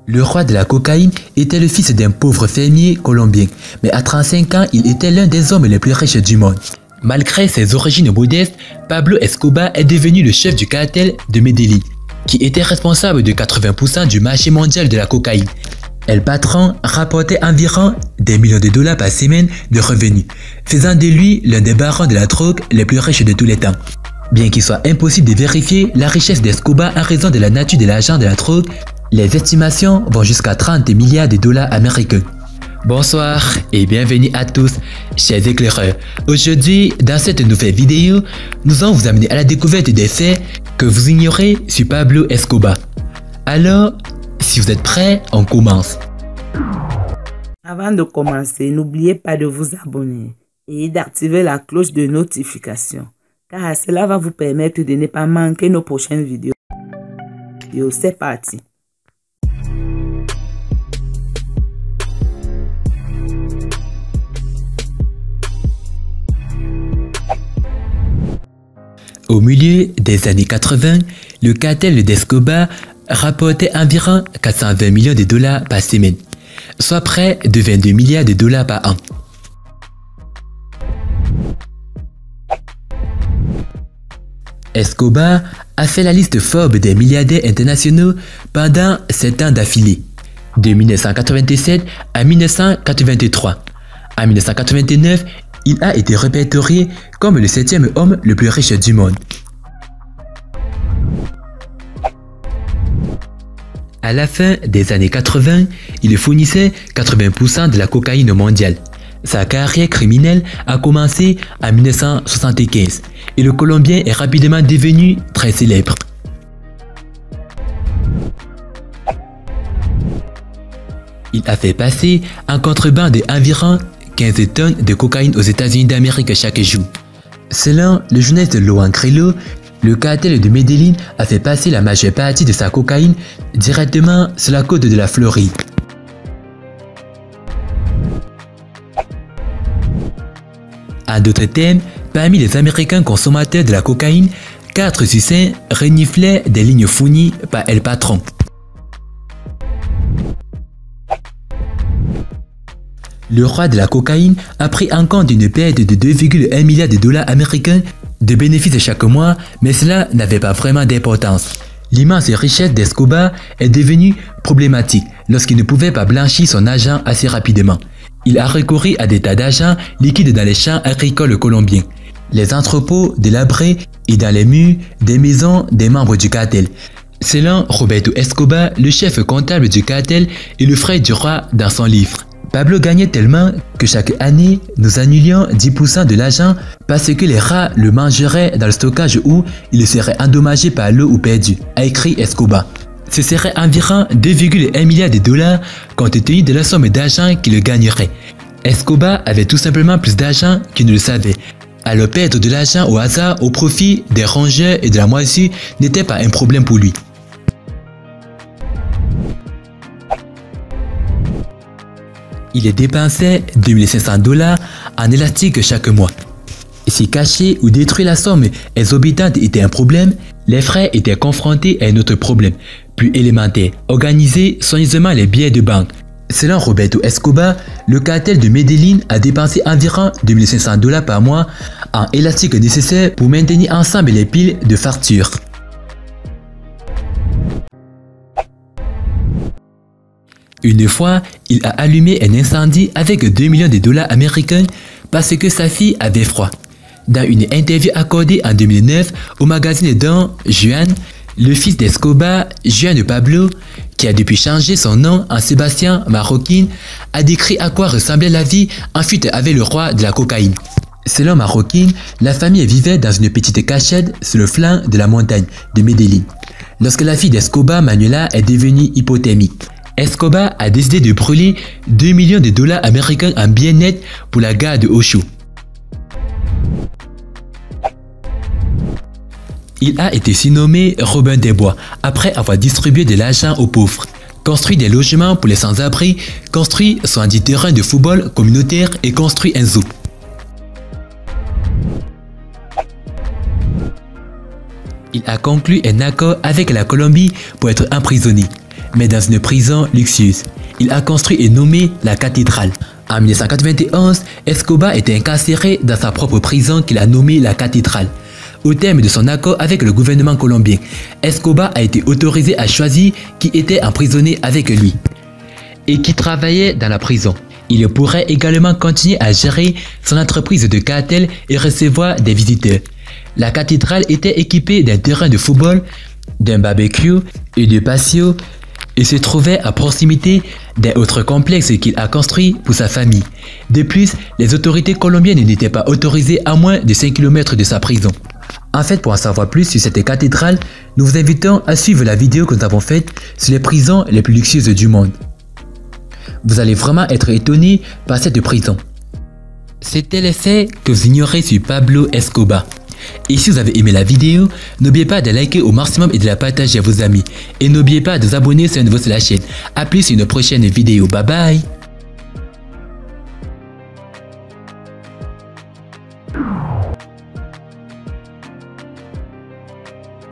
Le roi de la cocaïne était le fils d'un pauvre fermier colombien, mais à 35 ans, il était l'un des hommes les plus riches du monde. Malgré ses origines modestes, Pablo Escobar est devenu le chef du cartel de Medellín, qui était responsable de 80% du marché mondial de la cocaïne. El Patron rapportait environ des millions de dollars par semaine de revenus, faisant de lui l'un des barons de la drogue les plus riches de tous les temps. Bien qu'il soit impossible de vérifier la richesse d'Escobar en raison de la nature de l'argent de la drogue, les estimations vont jusqu'à 30 milliards de dollars américains. Bonsoir et bienvenue à tous, chers éclaireurs. Aujourd'hui, dans cette nouvelle vidéo, nous allons vous amener à la découverte des faits que vous ignorez sur Pablo Escobar. Alors, si vous êtes prêts, on commence. Avant de commencer, n'oubliez pas de vous abonner et d'activer la cloche de notification, car cela va vous permettre de ne pas manquer nos prochaines vidéos. C'est parti. Au milieu des années 80, le cartel d'Escobar rapportait environ 420 millions de dollars par semaine, soit près de 22 milliards de dollars par an. Escobar a fait la liste Forbes des milliardaires internationaux pendant 7 ans d'affilée, de 1987 à 1983. En 1989, il a été répertorié comme le 7e homme le plus riche du monde. À la fin des années 80, il fournissait 80% de la cocaïne mondiale. Sa carrière criminelle a commencé en 1975 et le Colombien est rapidement devenu très célèbre. Il a fait passer en contrebande environ 15 tonnes de cocaïne aux États-Unis d'Amérique chaque jour. Selon le journaliste Loan Grillo, le cartel de Medellín a fait passer la majeure partie de sa cocaïne directement sur la côte de la Floride. En d'autres termes, parmi les Américains consommateurs de la cocaïne, 4 sur 5 reniflaient des lignes fournies par El Patron. Le roi de la cocaïne a pris en compte une perte de 2,1 milliards de dollars américains de bénéfices chaque mois, mais cela n'avait pas vraiment d'importance. L'immense richesse d'Escobar est devenue problématique lorsqu'il ne pouvait pas blanchir son argent assez rapidement. Il a recouru à des tas d'argent liquide dans les champs agricoles colombiens, les entrepôts délabrés et dans les murs des maisons des membres du cartel. Selon Roberto Escobar, le chef comptable du cartel et le frère du roi dans son livre, Pablo gagnait tellement que chaque année, nous annulions 10% de l'argent parce que les rats le mangeraient dans le stockage ou il serait endommagé par l'eau ou perdu, a écrit Escobar. Ce serait environ 2,1 milliards de dollars compte tenu de la somme d'argent qu'il gagnerait. Escobar avait tout simplement plus d'argent qu'il ne le savait. Alors perdre de l'argent au hasard au profit des rongeurs et de la moisissure n'était pas un problème pour lui. Il dépensait 2500 dollars en élastique chaque mois. Si cacher ou détruire la somme exorbitante était un problème, les frères étaient confrontés à un autre problème, plus élémentaire, organiser soigneusement les billets de banque. Selon Roberto Escobar, le cartel de Medellín a dépensé environ 2500 dollars par mois en élastique nécessaire pour maintenir ensemble les piles de factures. Une fois, il a allumé un incendie avec 2 millions de dollars américains parce que sa fille avait froid. Dans une interview accordée en 2009 au magazine Don Juan, le fils d'Escobar, Juan Pablo, qui a depuis changé son nom en Sébastien Marroquín, a décrit à quoi ressemblait la vie en fuite avec le roi de la cocaïne. Selon Marroquín, la famille vivait dans une petite cachette sur le flanc de la montagne de Medellín, lorsque la fille d'Escobar, Manuela, est devenue hypothermique. Escobar a décidé de brûler 2 millions de dollars américains en billets nets pour la gare de Ocho. Il a été surnommé Robin des Bois après avoir distribué de l'argent aux pauvres, construit des logements pour les sans-abri, construit 70 terrains de football communautaires et construit un zoo. Il a conclu un accord avec la Colombie pour être emprisonné. mais dans une prison luxueuse. Il a construit et nommé la cathédrale. En 1991, Escobar était incarcéré dans sa propre prison qu'il a nommée la cathédrale. Au terme de son accord avec le gouvernement colombien, Escobar a été autorisé à choisir qui était emprisonné avec lui et qui travaillait dans la prison. Il pourrait également continuer à gérer son entreprise de cartel et recevoir des visiteurs. La cathédrale était équipée d'un terrain de football, d'un barbecue et de patio et se trouvait à proximité d'un autre complexe qu'il a construit pour sa famille. De plus, les autorités colombiennes n'étaient pas autorisées à moins de 5 km de sa prison. En fait, pour en savoir plus sur cette cathédrale, nous vous invitons à suivre la vidéo que nous avons faite sur les prisons les plus luxueuses du monde. Vous allez vraiment être étonné par cette prison. C'était les faits que vous ignorez sur Pablo Escobar. Et si vous avez aimé la vidéo, n'oubliez pas de liker au maximum et de la partager à vos amis. Et n'oubliez pas de vous abonner si vous êtes nouveau sur la chaîne. A plus sur une prochaine vidéo. Bye bye.